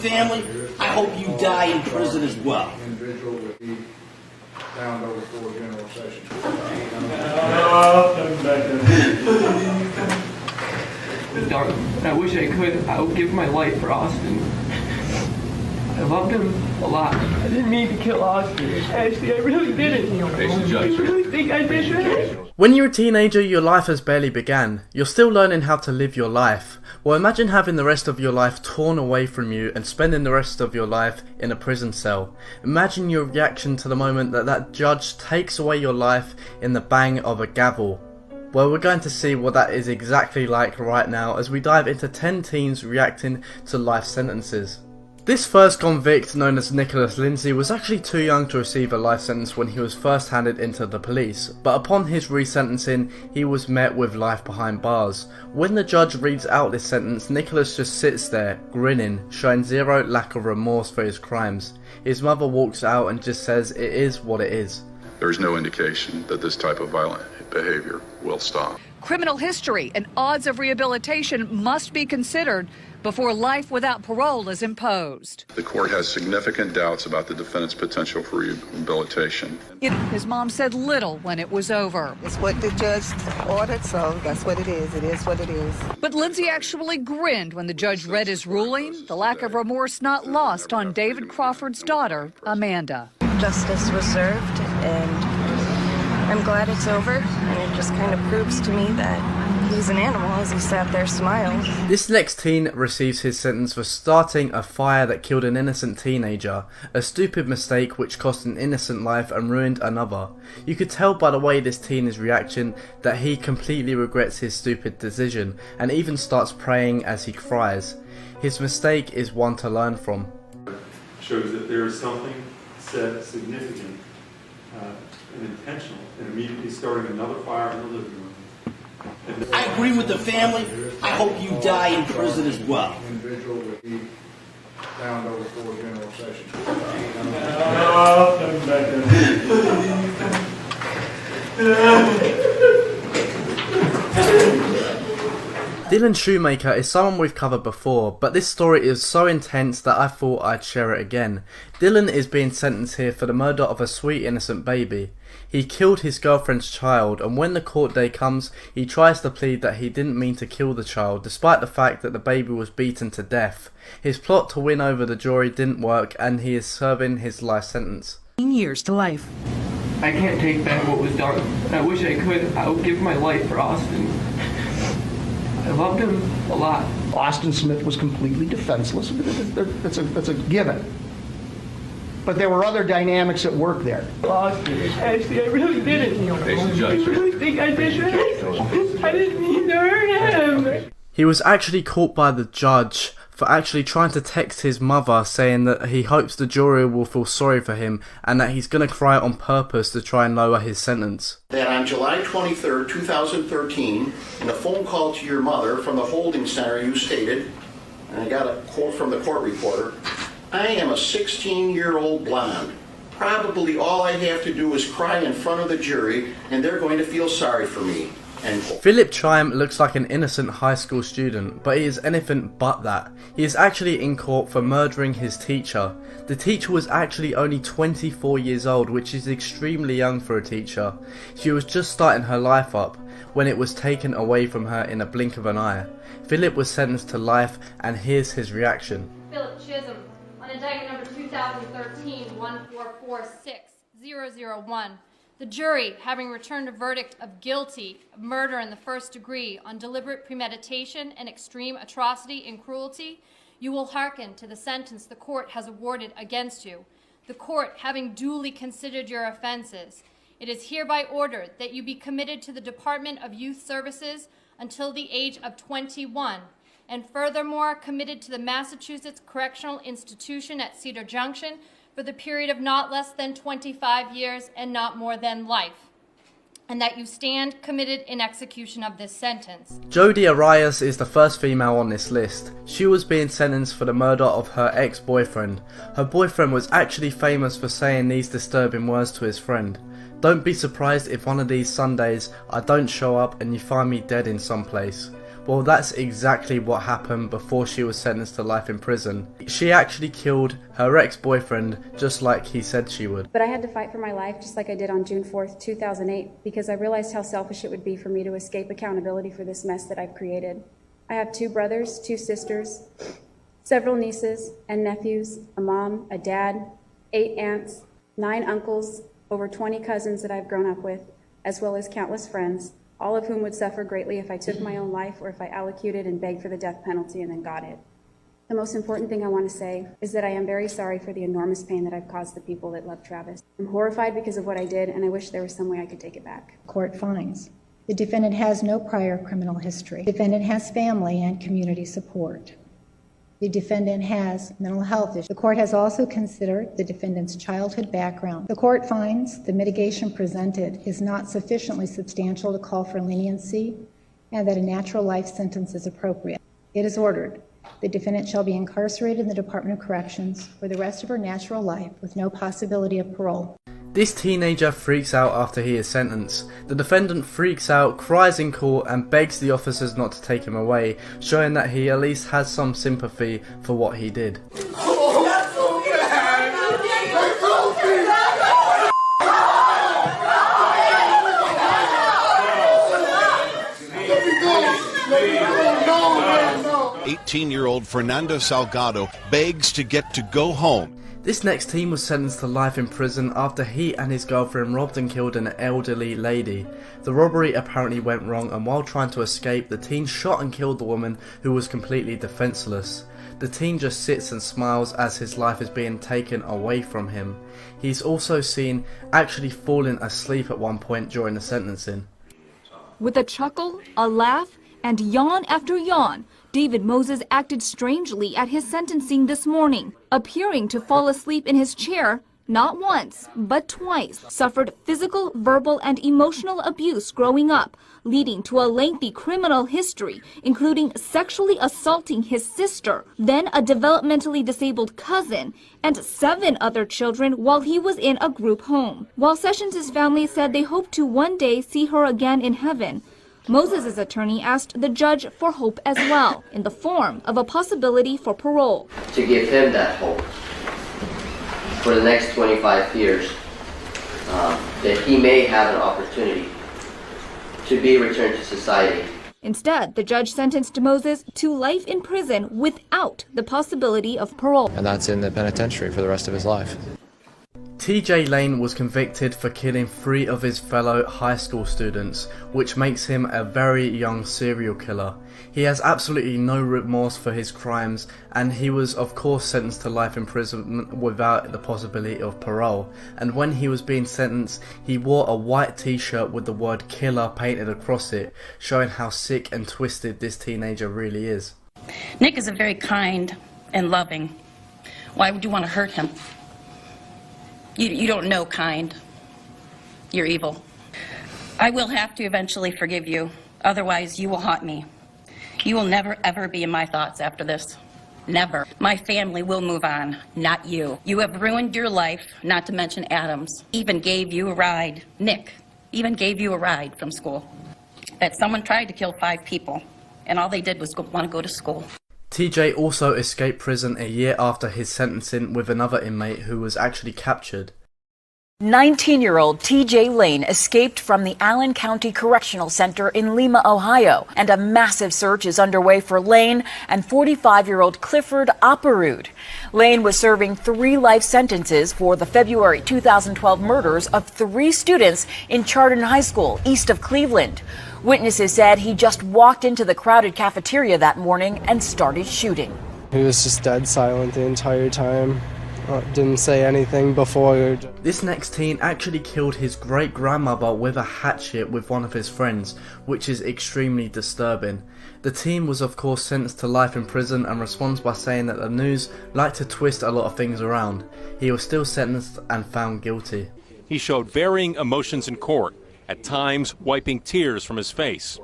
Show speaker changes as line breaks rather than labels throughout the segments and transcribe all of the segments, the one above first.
family, I hope you die in prison as well.
Individual would be bound over for general session.
I wish I could. I would give my life for Austin. I loved him a lot. I didn't mean to kill Austin. Ashley, I really didn't. I really think I did.
When you're a teenager, your life has barely began. You're still learning how to live your life. Well, imagine having the rest of your life torn away from you and spending the rest of your life in a prison cell. Imagine your reaction to the moment that that judge takes away your life in the bang of a gavel. Well, we're going to see what that is exactly like right now as we dive into 10 teens reacting to life sentences. This first convict, known as Nicholas Lindsay, was actually too young to receive a life sentence when he was first handed into the police, but upon his resentencing, he was met with life behind bars. When the judge reads out this sentence, Nicholas just sits there, grinning, showing zero lack of remorse for his crimes. His mother walks out and just says it is what it is.
There is no indication that this type of violent behavior will stop.
Criminal history and odds of rehabilitation must be considered before life without parole is imposed.
The court has significant doubts about the defendant's potential for rehabilitation.
His mom said little when it was over.
It's what the judge ordered, so that's what it is. It is what it is.
But Lindsay actually grinned when the judge read his ruling, the lack of remorse not lost on David Crawford's daughter, Amanda.
Justice was served, and I'm glad it's over, and it just kind of proves to me that he's an animal as he sat there smiling.
This next teen receives his sentence for starting a fire that killed an innocent teenager, a stupid mistake which cost an innocent life and ruined another. You could tell by the way this teen is reacting that he completely regrets his stupid decision and even starts praying as he cries. His mistake is one to learn from.
Shows that there is something said significant and intentional in immediately starting another fire in the living room.
I agree with the family. I hope you die in prison as well.
Individual would be bound over for general session.
Dylan Shoemaker is someone we've covered before, but this story is so intense that I thought I'd share it again. Dylan is being sentenced here for the murder of a sweet innocent baby. He killed his girlfriend's child, and when the court day comes, he tries to plead that he didn't mean to kill the child, despite the fact that the baby was beaten to death. His plot to win over the jury didn't work, and he is serving his life sentence.
Years to life.
I can't take back what was done. I wish I could. I would give my life for Austin. I loved him a lot.
Austin Smith was completely defenseless. That's a given. But there were other dynamics at work there.
Austin, Ashley, I really didn't. I really think I did. I didn't mean to hurt him.
He was actually caught by the judge for actually trying to text his mother saying that he hopes the jury will feel sorry for him and that he's going to cry on purpose to try and lower his sentence.
That on July 23rd, 2013, in a phone call to your mother from the holding center, you stated, and I got a quote from the court reporter, "I am a 16-year-old blonde. Probably all I have to do is cry in front of the jury and they're going to feel sorry for me."
Philip Chime looks like an innocent high school student, but he is anything but that. He is actually in court for murdering his teacher. The teacher was actually only 24 years old, which is extremely young for a teacher. She was just starting her life up when it was taken away from her in a blink of an eye. Philip was sentenced to life, and here's his reaction.
Philip Chisholm, on indictment number 2013-1446001. The jury, having returned a verdict of guilty of murder in the first degree on deliberate premeditation and extreme atrocity and cruelty, you will hearken to the sentence the court has awarded against you. The court, having duly considered your offenses, it is hereby ordered that you be committed to the Department of Youth Services until the age of 21, and furthermore committed to the Massachusetts Correctional Institution at Cedar Junction for the period of not less than 25 years and not more than life, and that you stand committed in execution of this sentence.
Jodi Arias is the first female on this list. She was being sentenced for the murder of her ex-boyfriend. Her boyfriend was actually famous for saying these disturbing words to his friend. "Don't be surprised if one of these Sundays I don't show up and you find me dead in some place." Well, that's exactly what happened before she was sentenced to life in prison. She actually killed her ex-boyfriend just like he said she would.
But I had to fight for my life just like I did on June 4th, 2008, because I realized how selfish it would be for me to escape accountability for this mess that I've created. I have 2 brothers, 2 sisters, several nieces and nephews, a mom, a dad, 8 aunts, 9 uncles, over 20 cousins that I've grown up with, as well as countless friends, all of whom would suffer greatly if I took my own life or if I allocuted and begged for the death penalty and then got it. The most important thing I want to say is that I am very sorry for the enormous pain that I've caused the people that love Travis. I'm horrified because of what I did, and I wish there was some way I could take it back.
Court finds the defendant has no prior criminal history. The defendant has family and community support. The defendant has mental health issues. The court has also considered the defendant's childhood background. The court finds the mitigation presented is not sufficiently substantial to call for leniency and that a natural life sentence is appropriate. It is ordered the defendant shall be incarcerated in the Department of Corrections for the rest of her natural life with no possibility of parole.
This teenager freaks out after he is sentenced. The defendant freaks out, cries in court and begs the officers not to take him away, showing that he at least has some sympathy for what he did.
No. 18-year-old Fernando Salgado begs to get to go home.
This next teen was sentenced to life in prison after he and his girlfriend robbed and killed an elderly lady. The robbery apparently went wrong, and while trying to escape, the teen shot and killed the woman, who was completely defenseless. The teen just sits and smiles as his life is being taken away from him. He's also seen actually falling asleep at one point during the sentencing.
With a chuckle, a laugh, and yawn after yawn, David Moses acted strangely at his sentencing this morning, appearing to fall asleep in his chair not once, but twice, suffered physical, verbal, and emotional abuse growing up, leading to a lengthy criminal history, including sexually assaulting his sister, then a developmentally disabled cousin, and 7 other children while he was in a group home. While Sessions' family said they hope to one day see her again in heaven, Moses' attorney asked the judge for hope as well, in the form of a possibility for parole.
To give him that hope for the next 25 years, that he may have an opportunity to be returned to society.
Instead, the judge sentenced Moses to life in prison without the possibility of parole.
And that's in the penitentiary for the rest of his life.
TJ Lane was convicted for killing 3 of his fellow high school students, which makes him a very young serial killer. He has absolutely no remorse for his crimes, and he was of course sentenced to life imprisonment without the possibility of parole. And when he was being sentenced, he wore a white t-shirt with the word killer painted across it, showing how sick and twisted this teenager really is.
Nick is a very kind and loving. Why would you want to hurt him? You don't know kind. You're evil. I will have to eventually forgive you. Otherwise, you will haunt me. You will never, ever be in my thoughts after this. Never. My family will move on, not you. You have ruined your life, not to mention Adam's. Even gave you a ride. Nick even gave you a ride from school. That someone tried to kill 5 people, and all they did was want to go to school.
TJ also escaped prison a year after his sentencing with another inmate who was actually captured.
19-year-old TJ Lane escaped from the Allen County Correctional Center in Lima, Ohio, and a massive search is underway for Lane and 45-year-old Clifford Opperud. Lane was serving 3 life sentences for the February 2012 murders of 3 students in Chardon High School, east of Cleveland. Witnesses said he just walked into the crowded cafeteria that morning and started shooting.
He was just dead silent the entire time. Didn't say anything before.
This next teen actually killed his great-grandmother with a hatchet with one of his friends, which is extremely disturbing. The teen was of course sentenced to life in prison and responds by saying that the news like to twist a lot of things around. He was still sentenced and found guilty.
He showed varying emotions in court, at times wiping tears from his face.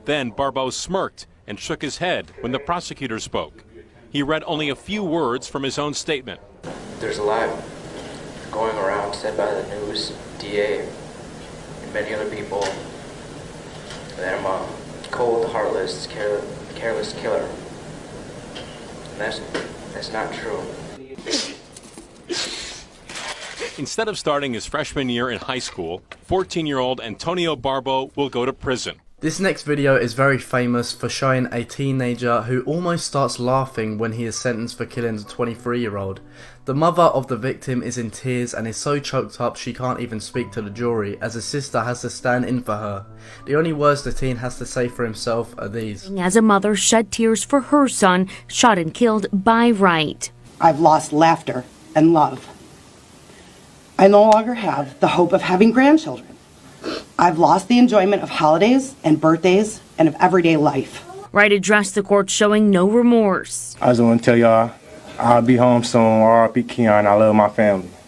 Then Barbeau smirked and shook his head when the prosecutor spoke. He read only a few words from his own statement.
There's a lot going around said by the news, DA, and many other people that I'm cold, heartless, careless killer. That's not true.
Instead of starting his freshman year in high school, 14-year-old Antonio Barbo will go to prison.
This next video is very famous for showing a teenager who almost starts laughing when he is sentenced for killing a 23-year-old. The mother of the victim is in tears and is so choked up she can't even speak to the jury, as his sister has to stand in for her. The only words the teen has to say for himself are these.
As a mother shed tears for her son, shot and killed by Wright.
I've lost laughter and love. I no longer have the hope of having grandchildren. I've lost the enjoyment of holidays and birthdays and of everyday life.
Wright addressed the court showing no remorse.
I just want to tell y'all, I'll be home soon. R.I.P. Keon, I love my family.